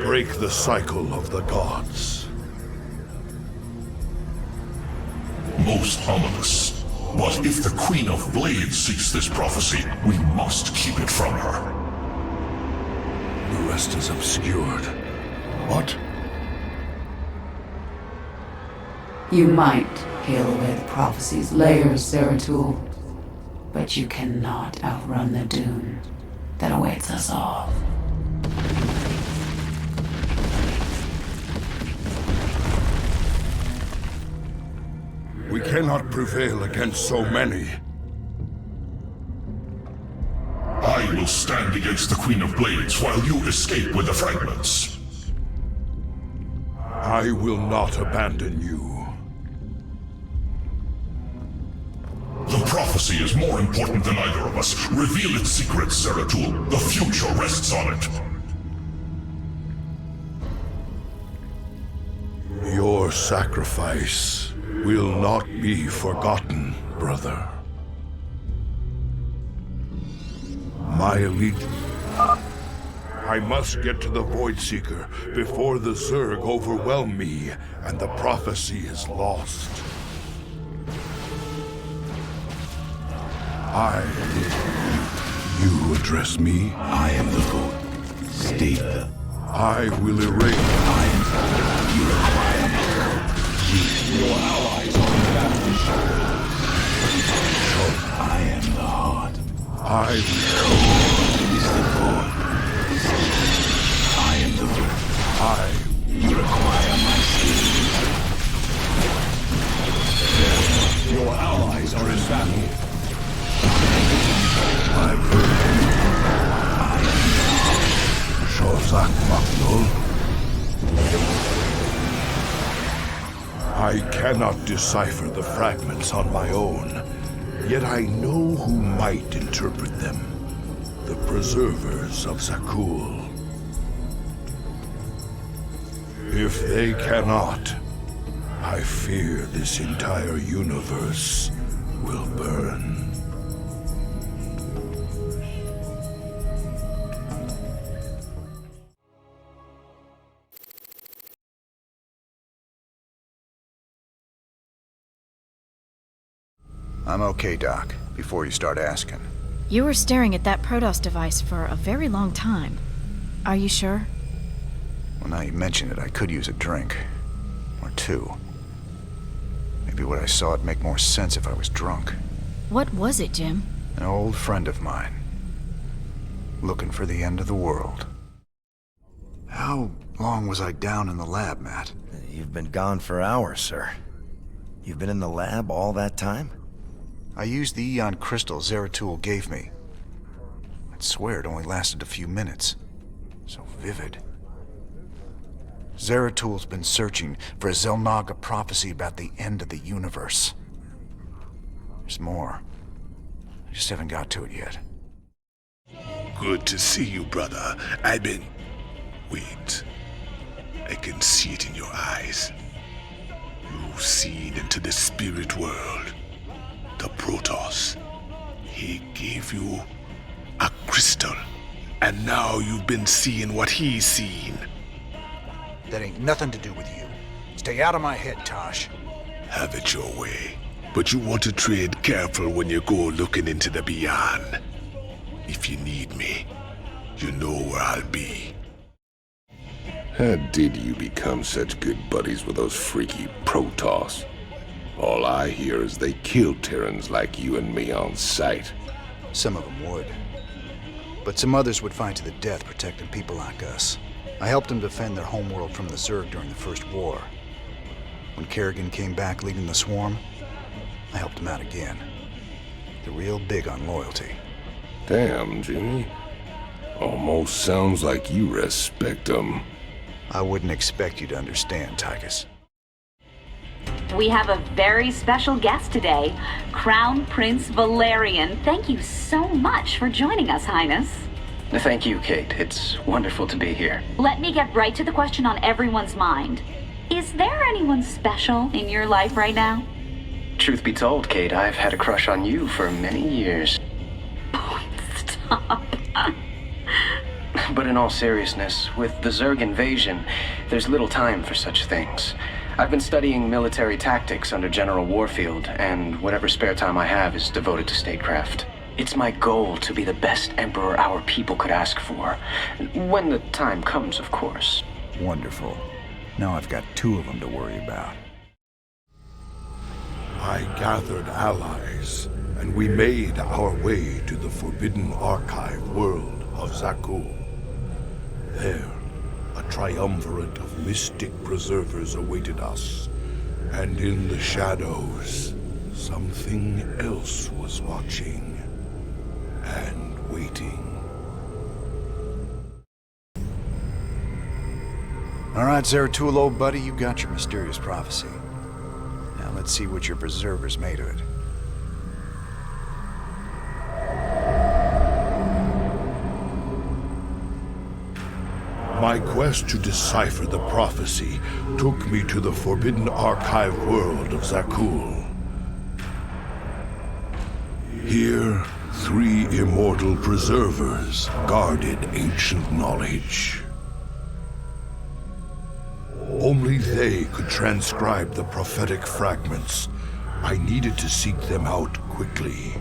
S7: break the cycle of the gods.
S12: Most ominous. But if the Queen of Blades seeks this prophecy, we must keep it from her.
S7: The rest is obscured. What?
S16: You might peel away the prophecy's layers, Zeratul, but you cannot outrun the doom that awaits us all.
S7: We cannot prevail against so many.
S12: I will stand against the Queen of Blades while you escape with the fragments.
S7: I will not abandon you.
S12: The prophecy is more important than either of us. Reveal its secrets, Zeratul. The future rests on it.
S7: Your sacrifice will not be forgotten, brother. My elite... I must get to the Voidseeker before the Zerg overwhelm me and the prophecy is lost. You address me?
S17: I am the vote. State the...
S7: I will erase...
S17: You require my help.
S10: Your allies are in the
S17: I am the heart.
S7: Is
S17: the void. I am the void. You require my skills.
S10: Your allies are in battle.
S7: My burden. I am the heart. Shozak Maknul. I cannot decipher the fragments on my own, yet I know who might interpret them. The preservers of Zakul. If they cannot, I fear this entire universe will burn.
S2: I'm okay, Doc, before you start asking.
S13: You were staring at that Protoss device for a very long time. Are you sure?
S2: Well, now you mention it, I could use a drink. Or two. Maybe what I saw would make more sense if I was drunk.
S13: What was it, Jim?
S2: An old friend of mine. Looking for the end of the world. How long was I down in the lab, Matt?
S3: You've been gone for hours, sir. You've been in the lab all that time?
S2: I used the Eon crystal Zeratul gave me. I'd swear it only lasted a few minutes. So vivid. Zeratul's been searching for a Xel'Naga prophecy about the end of the universe. There's more. I just haven't got to it yet.
S1: Good to see you, brother. Wait. I can see it in your eyes. You've seen into the spirit world. The Protoss. He gave you a crystal. And now you've been seeing what he's seen.
S2: That ain't nothing to do with you. Stay out of my head, Tosh.
S1: Have it your way. But you want to tread careful when you go looking into the beyond. If you need me, you know where I'll be.
S9: How did you become such good buddies with those freaky Protoss? All I hear is they kill Terrans like you and me on sight.
S2: Some of them would. But some others would fight to the death protecting people like us. I helped them defend their homeworld from the Zerg during the First War. When Kerrigan came back leading the swarm, I helped him out again. They're real big on loyalty.
S9: Damn, Jimmy. Almost sounds like you respect them.
S2: I wouldn't expect you to understand, Tychus.
S11: We have a very special guest today, Crown Prince Valerian. Thank you so much for joining us, Highness.
S18: Thank you, Kate. It's wonderful to be here.
S11: Let me get right to the question on everyone's mind. Is there anyone special in your life right now?
S18: Truth be told, Kate, I've had a crush on you for many years.
S11: Oh, stop.
S18: But in all seriousness, with the Zerg invasion, there's little time for such things. I've been studying military tactics under General Warfield, and whatever spare time I have is devoted to statecraft. It's my goal to be the best emperor our people could ask for. When the time comes, of course.
S2: Wonderful. Now I've got two of them to worry about.
S12: I gathered allies, and we made our way to the forbidden archive world of Zakul. There, a triumvirate of mystic preservers awaited us, and in the shadows, something else was watching and waiting.
S2: All right, Zeratul, old buddy, you got your mysterious prophecy. Now let's see what your preservers made of it.
S12: My quest to decipher the prophecy took me to the forbidden archive world of Zakul. Here, 3 immortal preservers guarded ancient knowledge. Only they could transcribe the prophetic fragments. I needed to seek them out quickly.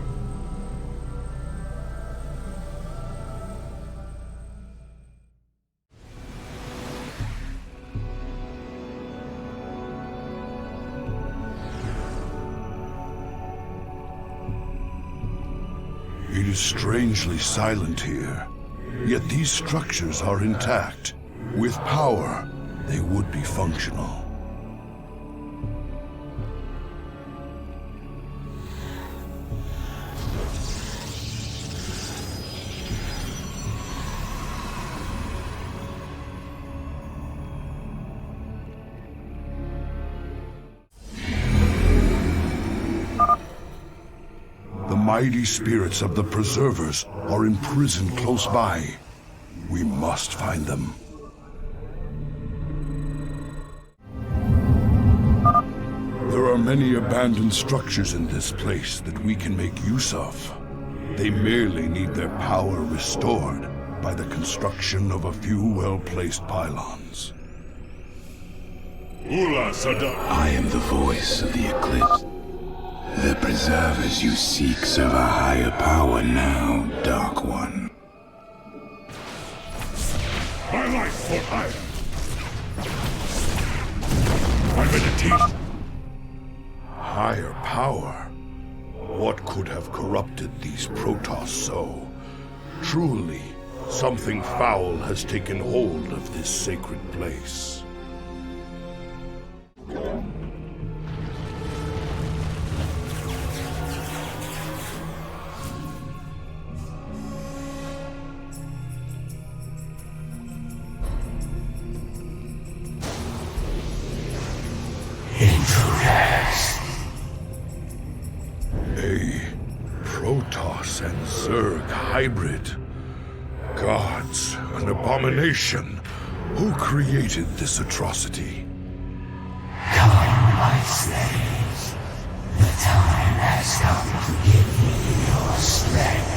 S12: It is strangely silent here, yet these structures are intact. With power, they would be functional. The mighty spirits of the Preservers are imprisoned close by. We must find them. There are many abandoned structures in this place that we can make use of. They merely need their power restored by the construction of a few well-placed pylons.
S17: I am the voice of the eclipse. The preservers you seek serve a higher power now, Dark One.
S12: My life for hire. I'm in a team.
S7: Higher power? What could have corrupted these Protoss so? Truly, something foul has taken hold of this sacred place.
S17: Intruders.
S7: A Protoss and Zerg hybrid. Gods, an abomination. Who created this atrocity?
S17: Come, my slaves. The time has come to give me your strength.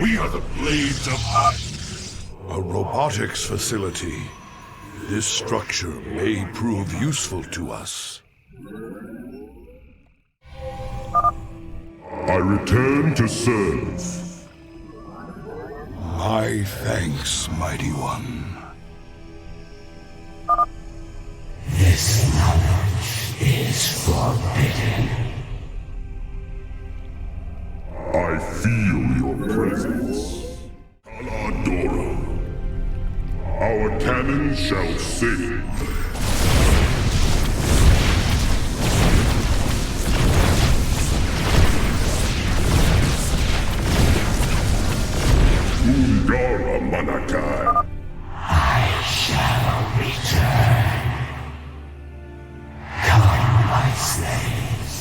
S12: We are the Blades of Iron.
S7: A robotics facility. This structure may prove useful to us.
S12: I return to serve.
S7: My thanks, Mighty One.
S17: This knowledge is forbidden.
S12: I feel your presence. Aladoro. Our cannon shall sing. Ungara Manakai.
S17: I shall return. Come, my slaves.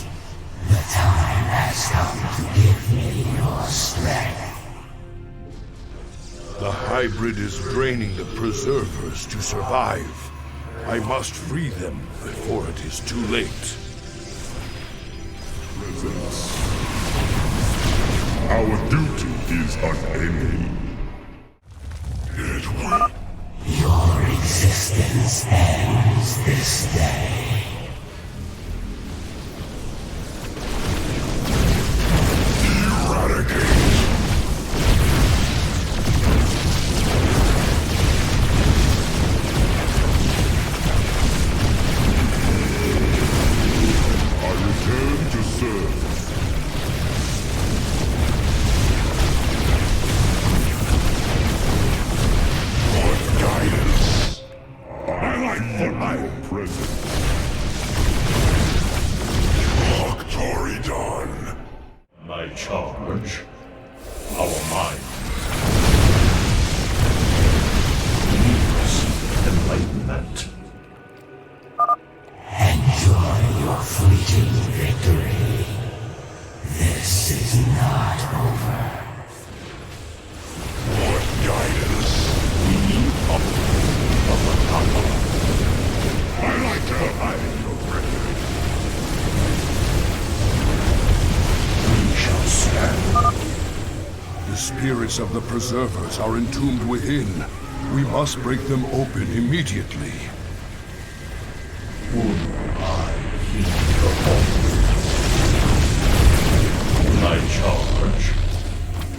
S17: The time has come to give me your strength.
S7: The hybrid is draining the preservers to survive. I must free them before it is too late.
S12: Presence. Our duty is unending. It will.
S17: Your existence ends this day.
S12: Eradicate. I return to serve. What guidance? I like for my presence. Toridon.
S19: My charge. Our mind. Needs enlightenment.
S17: Enjoy your fleeting victory. This is not over.
S12: What guidance?
S19: We of the conqueror.
S12: I like to hide your record.
S19: We shall stand.
S7: The spirits of the preservers are entombed within. We must break them open immediately.
S19: My charge.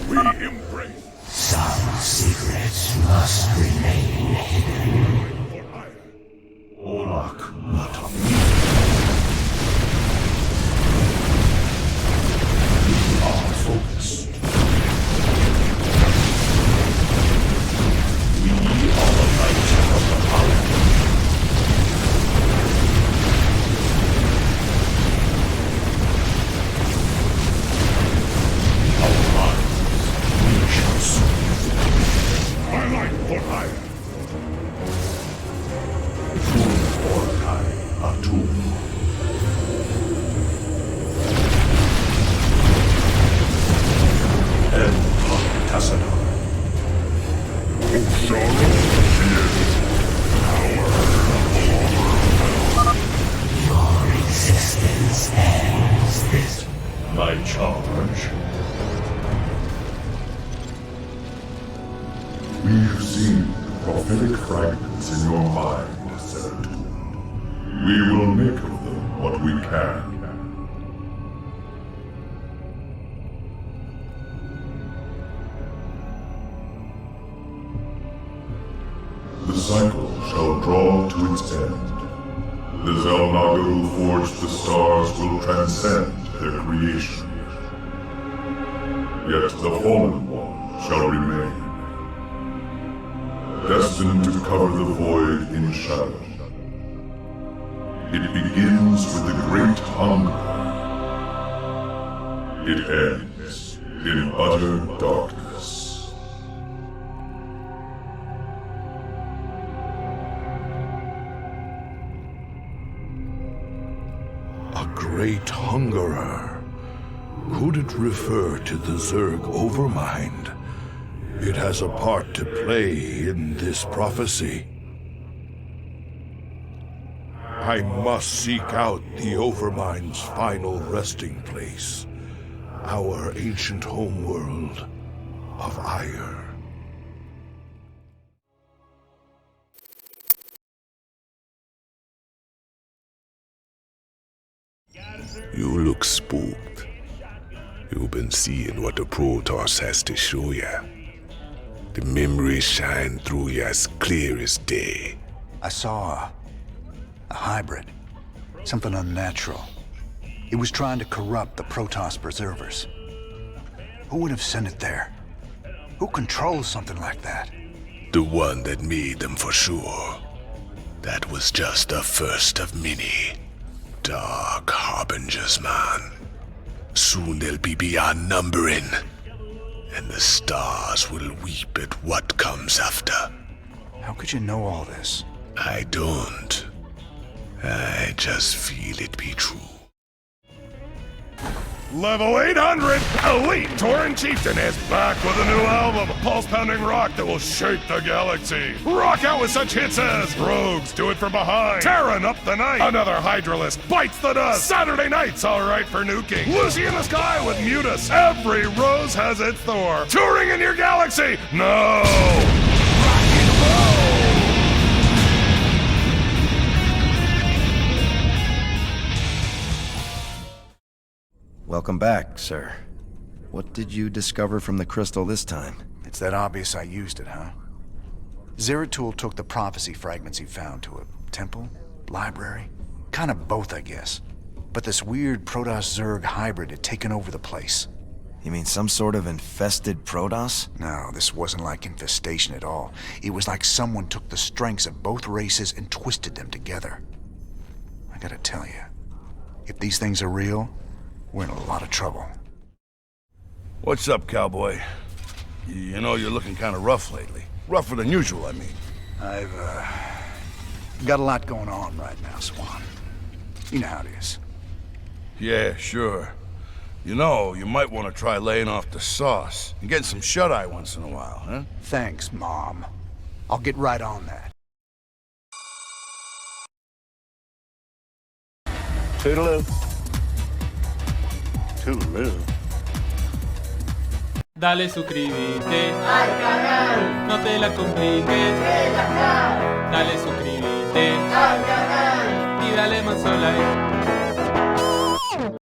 S12: We embrace.
S17: Some secrets must remain hidden.
S19: Olak Matam. We are focused. We are the light of the power.
S12: I like for hire.
S17: Your existence ends this.
S19: My charge.
S12: We have seen prophetic fragments in your mind, Zeratool. We will make of them what we can. The cycle shall draw to its end. The Zelnaga who forged the stars will transcend their creation. Yet the Fallen One shall remain, destined to cover the void in shadow. It begins with the Great Hunger. It ends in utter darkness.
S7: A great hungerer. Could it refer to the Zerg Overmind? It has a part to play in this prophecy. I must seek out the Overmind's final resting place, our ancient homeworld of Ire.
S1: You look spooked. You've been seeing what the Protoss has to show ya. The memories shine through you as clear as day.
S2: I saw a hybrid. Something unnatural. It was trying to corrupt the Protoss preservers. Who would have sent it there? Who controls something like that?
S1: The one that made them for sure. That was just the first of many. Dark harbingers, man. Soon they'll be beyond numbering, and the stars will weep at what comes after.
S2: How could you know all this?
S1: I don't. I just feel it be true.
S7: Level 800, Elite Tauren Chieftain is back with a new album, pulse-pounding rock that will shake the galaxy. Rock out with such hits as Rogues Do It From Behind, Terran Up the Night, Another Hydralist Bites the Dust, Saturday Night's Alright for Nuking, Lucy in the Sky with Mutus, Every Rose Has Its Thor, Touring in Your Galaxy, no! Rock and roll!
S3: Welcome back, sir. What did you discover from the crystal this time?
S2: It's that obvious I used it, huh? Zeratool took the prophecy fragments he found to a temple, library, kind of both, I guess. But this weird Protoss-Zerg hybrid had taken over the place.
S3: You mean some sort of infested Protoss?
S2: No, this wasn't like infestation at all. It was like someone took the strengths of both races and twisted them together. I gotta tell you, if these things are real, we're in a lot of trouble.
S7: What's up, cowboy? You know you're looking kind of rough lately. Rougher than usual, I mean.
S2: I've, got a lot going on right now, Swan. You know how it is.
S7: Yeah, sure. You know, you might want to try laying off the sauce and getting some shut-eye once in a while, huh?
S2: Thanks, Mom. I'll get right on that.
S10: Toodaloo. Toodaloo.
S20: Dale suscríbete al canal, no te la compliques, relaja. Dale suscríbete al canal y dale más like.